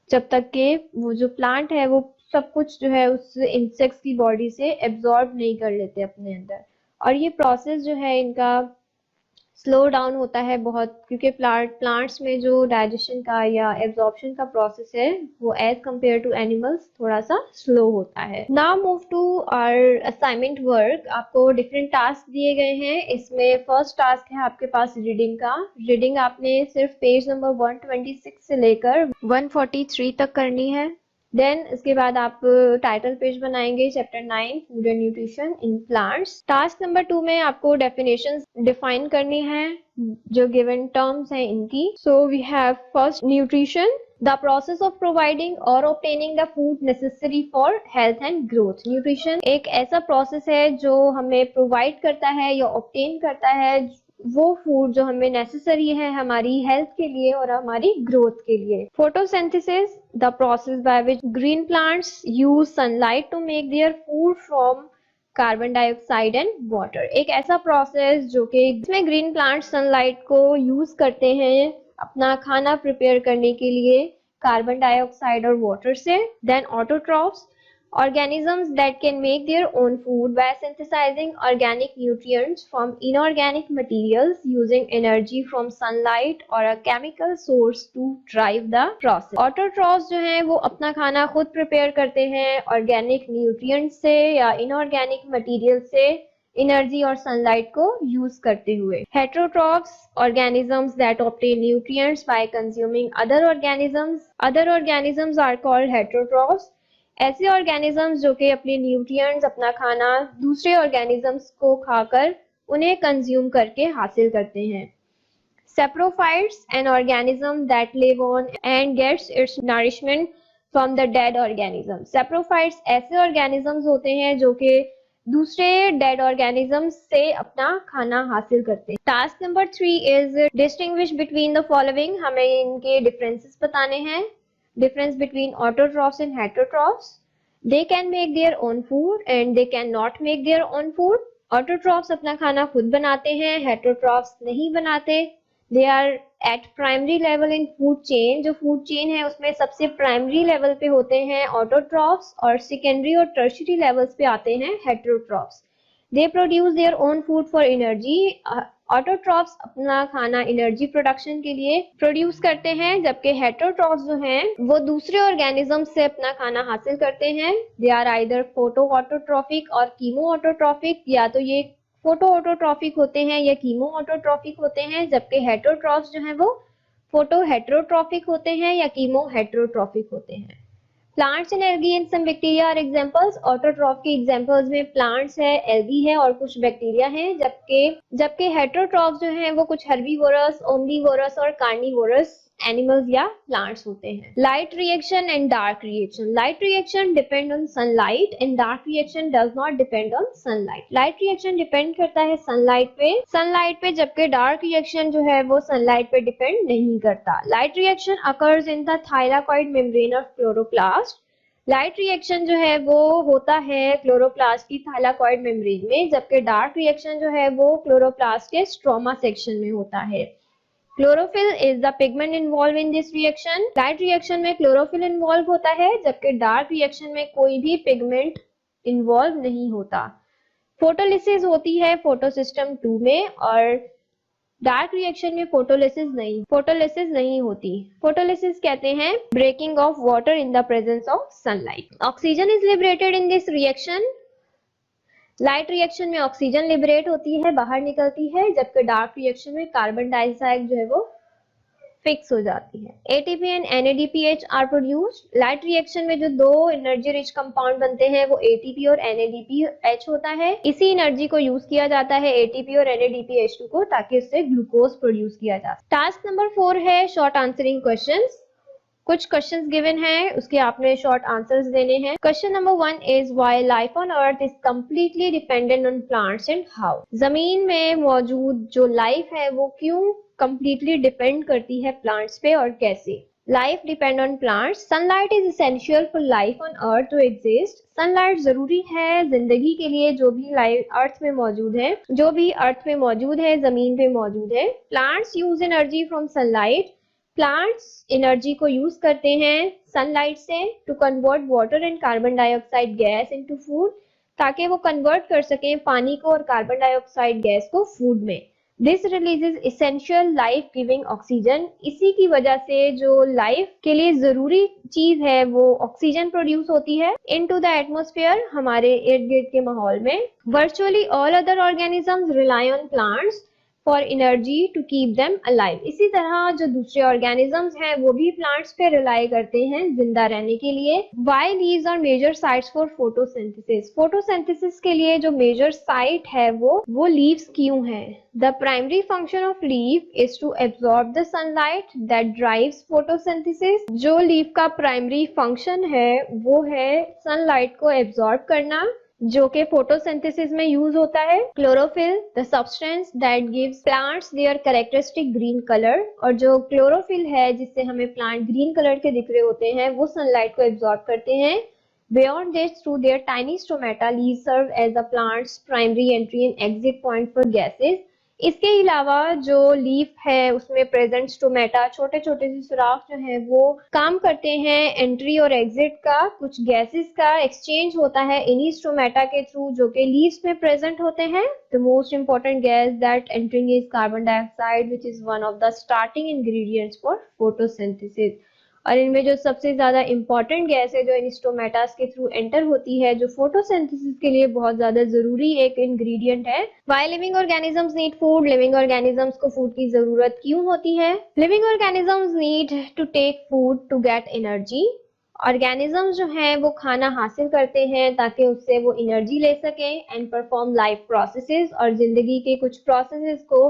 जब तक कि वो जो प्लांट है वो सब कुछ जो है उस इंसेक्ट्स की बॉडी से एब्जॉर्ब नहीं कर लेते अपने अंदर। और ये प्रोसेस जो है इनका स्लो डाउन होता है बहुत, क्योंकि प्लांट्स में जो डाइजेशन का या एब्जॉर्प्शन का प्रोसेस है वो एज कंपेयर टू एनिमल्स थोड़ा सा स्लो होता है। Now move to our assignment work. आपको डिफरेंट टास्क दिए गए हैं। इसमें फर्स्ट टास्क है आपके पास रीडिंग का। रीडिंग आपने सिर्फ पेज नंबर 126 से लेकर 143 तक करनी है। देन इसके बाद आप टाइटल पेज बनाएंगे, chapter 9 food and nutrition in plants. Task number 2 में आपको डेफिनेशंस डिफाइन करनी है जो गिवन टर्म्स हैं इनकी। So we have first nutrition, the process of providing और obtaining the food necessary for health and growth. Nutrition एक ऐसा प्रोसेस है जो हमें प्रोवाइड करता है या ऑब्टेन करता है वो फूड जो हमें नेसेसरी है हमारी हेल्थ के लिए और हमारी ग्रोथ के लिए। Photosynthesis, the process by which green plants use sunlight to make their food from carbon dioxide and water. एक ऐसा प्रोसेस जो कि इसमें ग्रीन प्लांट्स सनलाइट को यूज करते हैं अपना खाना प्रिपेयर करने के लिए कार्बन डाइऑक्साइड और वाटर से। Then autotrophs, organisms that can make their own food by synthesizing organic nutrients from inorganic materials using energy from sunlight or a chemical source to drive the process. Autotrophs जो हैं वो अपना खाना खुद prepare करते हैं organic nutrients से या inorganic material से एनर्जी और सनलाइट को यूज करते हुए। Heterotrophs, organisms that obtain nutrients by consuming other organisms. Other organisms are called heterotrophs. ऐसे ऑर्गेनिजम्स जो कि अपने न्यूट्रिएंट्स, अपना खाना दूसरे ऑर्गेनिजम्स को खाकर उन्हें कंज्यूम करके हासिल करते हैं। Saprophytes, an organism that live on and gets its nourishment from the dead organism. Saprophytes ऐसे ऑर्गेनिजम्स होते हैं जो कि दूसरे डेड ऑर्गेनिजम्स से अपना खाना हासिल करते हैं। Task number 3 is distinguish between the following. हमें इनके डिफरेंसेस बताने हैं। Difference between autotrophs and heterotrophs. They can make their own food and they cannot make their own food. Autotrophs अपना खाना खुद बनाते हैं, heterotrophs नहीं बनाते। They are at primary level in food chain. जो food chain है उसमें सबसे primary level पे होते हैं autotrophs और secondary और tertiary levels पे आते हैं heterotrophs. They produce their own food for energy. Autotrophs अपना खाना एनर्जी प्रोडक्शन के लिए प्रोड्यूस करते हैं, जबकि हेटेरोट्रॉफ्स जो हैं वो दूसरे ऑर्गेनिज्म से अपना खाना हासिल करते हैं। They are either photo autotrophic और कीमो ऑटोट्रॉफिक। या तो ये फोटो ऑटोट्रॉफिक होते हैं या कीमो ऑटोट्रॉफिक होते हैं, जबकि हेटेरोट्रॉफ्स जो हैं वो फोटो हेटेरोट्रॉफिक होते हैं या कीमो हेटेरोट्रॉफिक होते हैं। Plants and algae and some bacteria are examples. Autotroph के एग्जांपल्स में प्लांट्स है, एल्गी है और कुछ बैक्टीरिया हैं, जबकि हेटेरोट्रॉफ जो हैं वो कुछ हर्बीवोरस, ओमनीवोरस और कार्निवोरस एनिमल्स या प्लांट्स होते हैं। Light reaction and dark reaction. Light reaction depend on sunlight and dark reaction does not depend on sunlight. Light reaction depend करता है सनलाइट पे, जबकि डार्क रिएक्शन जो है वो सनलाइट पे डिपेंड नहीं करता। Light reaction occurs in the thylakoid membrane of chloroplast. Light reaction जो है वो होता है क्लोरोप्लास्ट की थाइलाकॉइड मेम्ब्रेन में, जबकि डार्क रिएक्शन जो है वो क्लोरोप्लास्ट के स्ट्रोमा सेक्शन में होता है। Chlorophyll is the pigment involve in this reaction. Light reaction में क्लोरोफिल इन्वॉल्व होता है, जबकि डार्क रिएक्शन में कोई भी पिगमेंट इन्वॉल्व नहीं होता। फोटोलिसिस होती है फोटोसिस्टम 2 में, और डार्क रिएक्शन में फोटोलिसिस नहीं होती। फोटोलिसिस कहते हैं breaking of water in the presence of sunlight. Oxygen is liberated in this reaction. Light reaction में ऑक्सीजन लिबरेट होती है, बाहर निकलती है, जबकि डार्क रिएक्शन में कार्बन डाइऑक्साइड जो है वो फिक्स हो जाती है। ATP and NADPH are produced. Light reaction में जो दो एनर्जी रिच कंपाउंड बनते हैं वो ATP और NADPH होता है। इसी एनर्जी को यूज किया जाता है ATP और NADPH2 को, ताकि उससे ग्लूकोज प्रोड्यूस किया जा सके। टास्क नंबर 4 है शॉर्ट आंसरिंग क्वेश्चंस। कुछ क्वेश्चंस गिवन हैं, उसके आपने शॉर्ट आंसर्स देने हैं। Question number 1 is why life on earth is completely dependent on plants and how. जमीन में मौजूद जो लाइफ है वो क्यों कंप्लीटली डिपेंड करती है प्लांट्स पे और कैसे। Life depend on plants. Sunlight is essential for life on earth to exist. Sunlight जरूरी है जिंदगी के लिए, जो भी लाइफ अर्थ में मौजूद है, जमीन पे मौजूद है। Plants use energy from sunlight. Plants energy को यूज करते हैं सनलाइट से to convert water and carbon dioxide gas into food, ताकि वो कन्वर्ट कर सकें पानी को और कार्बन डाइऑक्साइड गैस को फूड में। This releases essential life giving oxygen. इसी की वजह से जो लाइफ के लिए जरूरी चीज है वो ऑक्सीजन प्रोड्यूस होती है इनटू द एटमॉस्फेयर, हमारे इर्द गिर्द के माहौल में। Virtually all other organisms rely on plants for energy to keep them alive. इसी तरह जो दूसरे ऑर्गेनिजम्स हैं वो भी प्लांट्स पे रिलाई करते हैं जिंदा रहने के लिए। Why leaves are major sites for photosynthesis. Photosynthesis के लिए जो मेजर साइट है वो लीव्स क्यों है। The primary function of leaf is to absorb the sunlight that drives photosynthesis. जो लीफ का प्राइमरी फंक्शन है वो है सनलाइट को एब्जॉर्ब करना, जो कि फोटोसिंथेसिस में यूज होता है। Chlorophyll the substance that gives plants there characteristic green colour. और जो क्लोरोफिल है जिससे हमें प्लांट ग्रीन कलर के दिख रहे होते हैं वो सनलाइट को एब्जॉर्ब करते हैं। Beyond this, through their tiny stomata, leaves serve as the plant's primary entry and exit point for gases. इसके अलावा जो लीफ है उसमें प्रेजेंट स्टोमेटा, छोटे छोटे से सुराख जो है वो काम करते हैं एंट्री और एग्जिट का। कुछ गैसेस का एक्सचेंज होता है इन्हीं स्टोमेटा के थ्रू, जो कि लीव्स में प्रेजेंट होते हैं। The most important gas that entering is carbon dioxide, which is one of the starting ingredients for photosynthesis. और इनमें जो सबसे ज्यादा इंपॉर्टेंट गैस है जो इन स्टोमेटास के थ्रू एंटर होती है, जो फोटोसिंथेसिस के लिए बहुत ज्यादा जरूरी एक इंग्रेडिएंट है। Why living organisms need food. Living organisms को फूड की जरूरत क्यों होती है। Living organisms need to take food to get energy. Organisms जो हैं वो खाना हासिल करते हैं ताकि उससे वो एनर्जी ले सकें एंड परफॉर्म लाइफ प्रोसेसेस, और जिंदगी के कुछ प्रोसेसेस को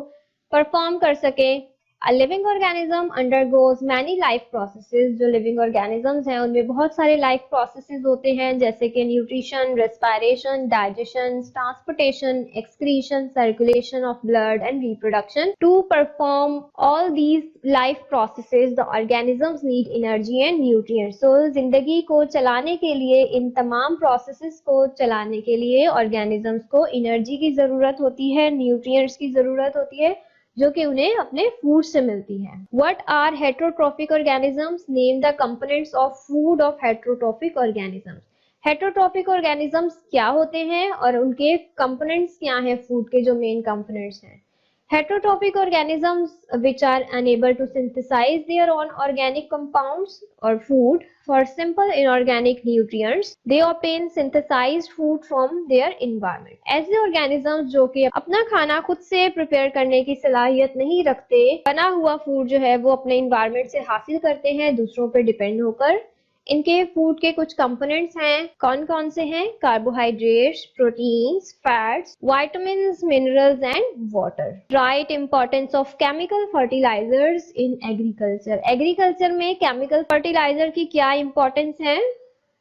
परफॉर्म कर सकें। A living organism undergoes many life processes। जो living organisms हैं उनमें बहुत सारे life processes होते हैं, जैसे कि nutrition, respiration, digestion, transportation, excretion, circulation of blood and reproduction. To perform all these life processes, the organisms need energy and nutrients. So जिंदगी को चलाने के लिए, इन तमाम processes को चलाने के लिए organisms को energy की जरूरत होती है, nutrients की जरूरत होती है, जो कि उन्हें अपने फूड से मिलती है। What are heterotrophic organisms? Name the components of food of heterotrophic organisms. Heterotrophic organisms क्या होते हैं और उनके components क्या हैं, फूड के जो मेन components हैं। Heterotrophic organisms which are unable to synthesize their own organic compounds or food for simple inorganic nutrients, they obtain synthesized food from their environment. ऐसे organisms जो कि अपना खाना खुद से प्रिपेयर करने की सलाहियत नहीं रखते, बना हुआ फूड जो है वो अपने environment से हासिल करते हैं दूसरों पर डिपेंड होकर। इनके फूड के कुछ कंपोनेंट्स हैं, कौन कौन से हैं। Carbohydrates, proteins, fats, vitamins, minerals and water. Write importance of chemical fertilizers in agriculture. Agriculture में केमिकल फर्टिलाइजर की क्या इंपॉर्टेंस है।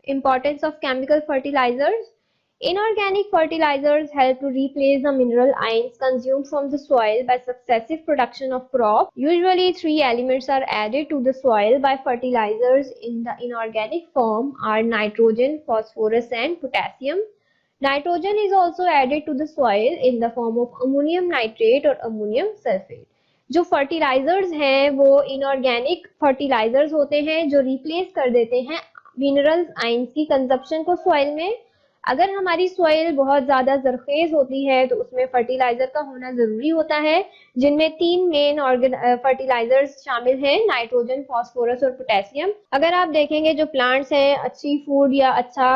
Importance of chemical fertilizers. Inorganic fertilizers help to replace the mineral ions consumed from the soil by successive production of crop. Usually 3 elements are added to the soil by fertilizers in the inorganic form are nitrogen, phosphorus and potassium. Nitrogen is also added to the soil in the form of ammonium nitrate or ammonium sulfate. जो fertilisers हैं वो inorganic fertilisers होते हैं जो replace कर देते हैं minerals ions की कंजप्शन को सॉइल में। अगर हमारी सॉइल बहुत ज्यादा जरखेज होती है तो उसमें फर्टिलाइजर का होना जरूरी होता है, जिनमें 3 मेन फर्टिलाइजर्स शामिल हैं, नाइट्रोजन, फास्फोरस और पोटेशियम। अगर आप देखेंगे जो प्लांट्स हैं अच्छी फूड या अच्छा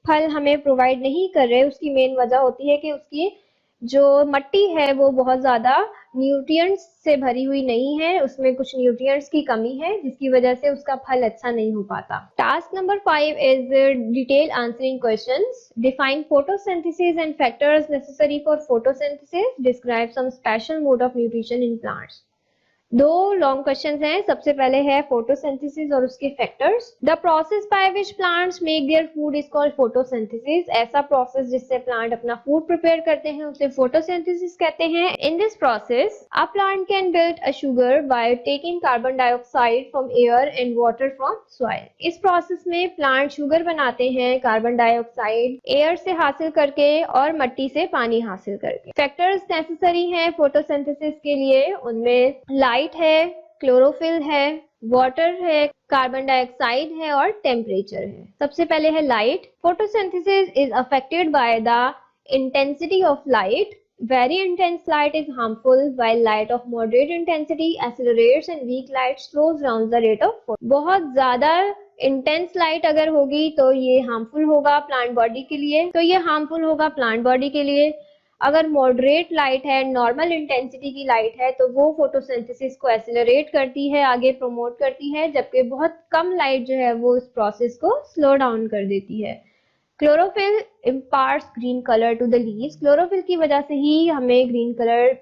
फल हमें प्रोवाइड नहीं कर रहे, उसकी मेन वजह होती है कि उसकी जो मट्टी है वो बहुत ज्यादा न्यूट्रिएंट्स से भरी हुई नहीं है, उसमें कुछ न्यूट्रिएंट्स की कमी है जिसकी वजह से उसका फल अच्छा नहीं हो पाता। Task number 5 is detail answering questions. Define photosynthesis and factors necessary for photosynthesis. Describe some special mode of nutrition in plants. 2 long questions हैं। सबसे पहले है फोटोसिंथेसिस और उसके factors. The process by which plants make their food is called photosynthesis. ऐसा प्रोसेस जिससे plant अपना फूड प्रिपेयर करते हैं उसे फोटोसिंथेसिस कहते हैं। In this process a plant can build a sugar by taking carbon dioxide from air and water from soil. इस प्रोसेस में प्लांट शुगर बनाते हैं कार्बन डाइऑक्साइड एयर से हासिल करके और मिट्टी से पानी हासिल करके। फैक्टर्स नेसेसरी हैं फोटोसिंथेसिस के लिए, उनमें लाइट है, क्लोरोफिल है, वाटर है, कार्बन डाइऑक्साइड है और टेम्परेचर है। सबसे पहले है light. Photosynthesis is affected by the intensity of light. Very intense light is harmful, while light of moderate intensity accelerates and weak light slows down the rate of photo. बहुत ज्यादा intense light अगर होगी तो ये harmful होगा plant body के लिए, अगर मॉडरेट लाइट है, नॉर्मल इंटेंसिटी की लाइट है तो वो फोटोसिंथेसिस को एक्सेलरेट करती है, आगे प्रमोट करती है, जबकि बहुत कम लाइट जो है वो इस प्रोसेस को स्लो डाउन कर देती है। Chlorophyll imparts green colour to the leaves. Chlorophyll की वजह से ही हमें ग्रीन कलर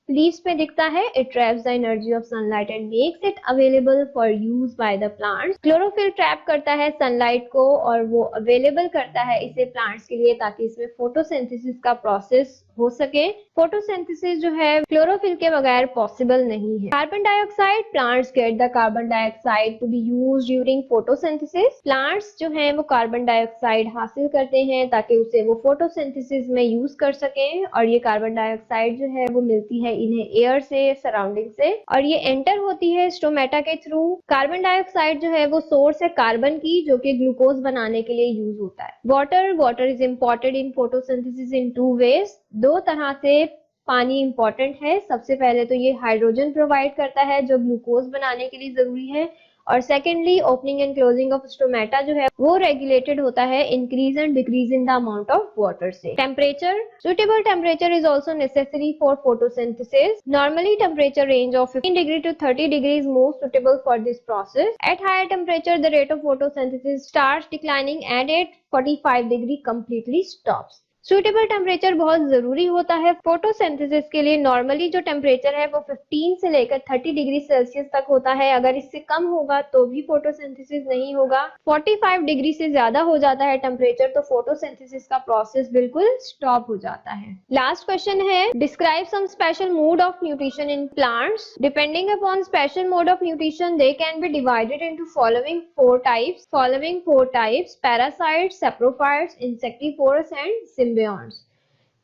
लीव्स में दिखता है। It traps the energy of sunlight and makes it available for use by the plants. Chlorophyll trap करता है सनलाइट को और वो अवेलेबल करता है इसे प्लांट्स के लिए ताकि इसमें फोटोसिंथेसिस का प्रोसेस हो सके। फोटोसिंथेसिस जो है क्लोरोफिल के बगैर पॉसिबल नहीं है। Carbon dioxide, plants get the carbon dioxide to be used during photosynthesis. Plants जो है वो कार्बन डाइऑक्साइड हासिल करते हैं ताकि उसे वो फोटोसिंथेसिस में यूज कर सकें, और ये कार्बन डाइऑक्साइड जो है वो मिलती है इन्हें एयर से, सराउंडिंग से, और ये एंटर होती है स्टोमेटा के थ्रू। कार्बन डाइऑक्साइड जो है वो सोर्स है कार्बन की जो कि ग्लूकोज बनाने के लिए यूज होता है। Water is important in photosynthesis in 2 ways. 2 तरह से पानी इंपॉर्टेंट है। सबसे पहले तो ये हाइड्रोजन प्रोवाइड करता है जो ग्लूकोज बनाने के लिए जरूरी है, और secondly opening and closing of stomata जो है वो रेगुलेटेड होता है increase and decrease in the amount of water से। Temperature, suitable temperature is also necessary for photosynthesis. Normally temperature range of 15 degree to 30 degree is most suitable for this process. At higher temperature the rate of photosynthesis starts declining and at 45 degree completely stops. Suitable temperature बहुत जरूरी होता है photosynthesis के लिए। Normally जो temperature है वो 15 से लेकर 30 डिग्री सेल्सियस तक होता है। अगर इससे कम होगा तो भी फोटोसिंथेसिस नहीं होगा। 45 डिग्री से ज्यादा हो जाता है टेम्परेचर तो फोटोसिंथेसिस का प्रोसेस बिल्कुल स्टॉप हो जाता है। लास्ट क्वेश्चन है, describe some special mode of nutrition in plants. Depending upon special mode of nutrition they can be divided into following 4 types: parasites, saprophytes, insectivorous and symbionts.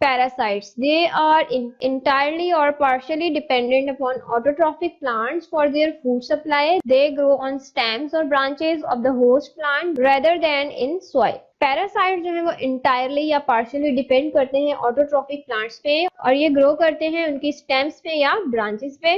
Parasites, they are entirely or partially dependent upon autotrophic plants for their food supply. They grow on stems or branches of the host plant rather than in soil. Parasite जो है वो entirely या partially depend करते हैं autotrophic plants पे और ये grow करते हैं उनकी स्टेम्स पे या ब्रांचेस पे।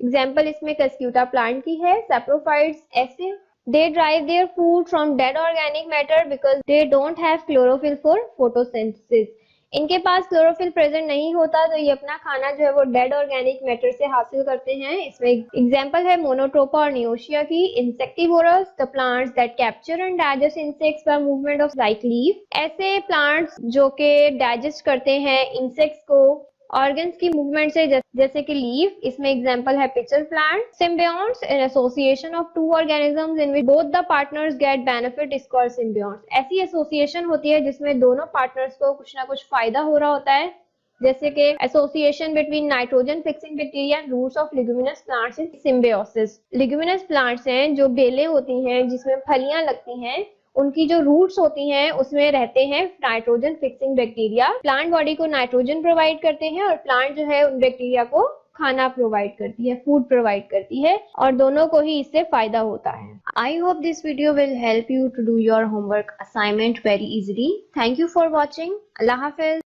एग्जांपल इसमें कस्क्यूटा प्लांट की है। सैप्रोफाइट्स ऐसे they derive their food from dead organic matter because they don't have chlorophyll for photosynthesis. इनके पास क्लोरोफिल प्रेजेंट नहीं होता तो ये अपना खाना जो है वो डेड ऑर्गेनिक मैटर से हासिल करते हैं। इसमें एग्जांपल है मोनोट्रोपा और नियोशिया की। Insectivorous, the plants that capture and digest insects by movement of like leaf. ऐसे प्लांट्स जो कि डाइजेस्ट करते हैं इंसेक्ट्स को ऑर्गन्स की मूवमेंट से, जैसे कि लीफ। इसमें एग्जांपल है pitcher plant. Symbiosis, an association of 2 organisms in which both the partners get benefit is called symbiosis. ऐसी एसोसिएशन होती है जिसमें दोनों पार्टनर्स को कुछ ना कुछ फायदा हो रहा होता है, जैसे कि association between nitrogen fixing bacteria and roots of leguminous plants is symbiosis. Leguminous plants हैं जो बेलें होती हैं जिसमें फलियां लगती हैं, उनकी जो रूट्स होती हैं उसमें रहते हैं nitrogen fixing bacteria. Plant body को नाइट्रोजन प्रोवाइड करते हैं और प्लांट जो है उन बैक्टीरिया को खाना प्रोवाइड करती है, फूड प्रोवाइड करती है, और दोनों को ही इससे फायदा होता है। I hope this video will help you to do your homework assignment very easily. Thank you for watching. अल्लाह हाफिज।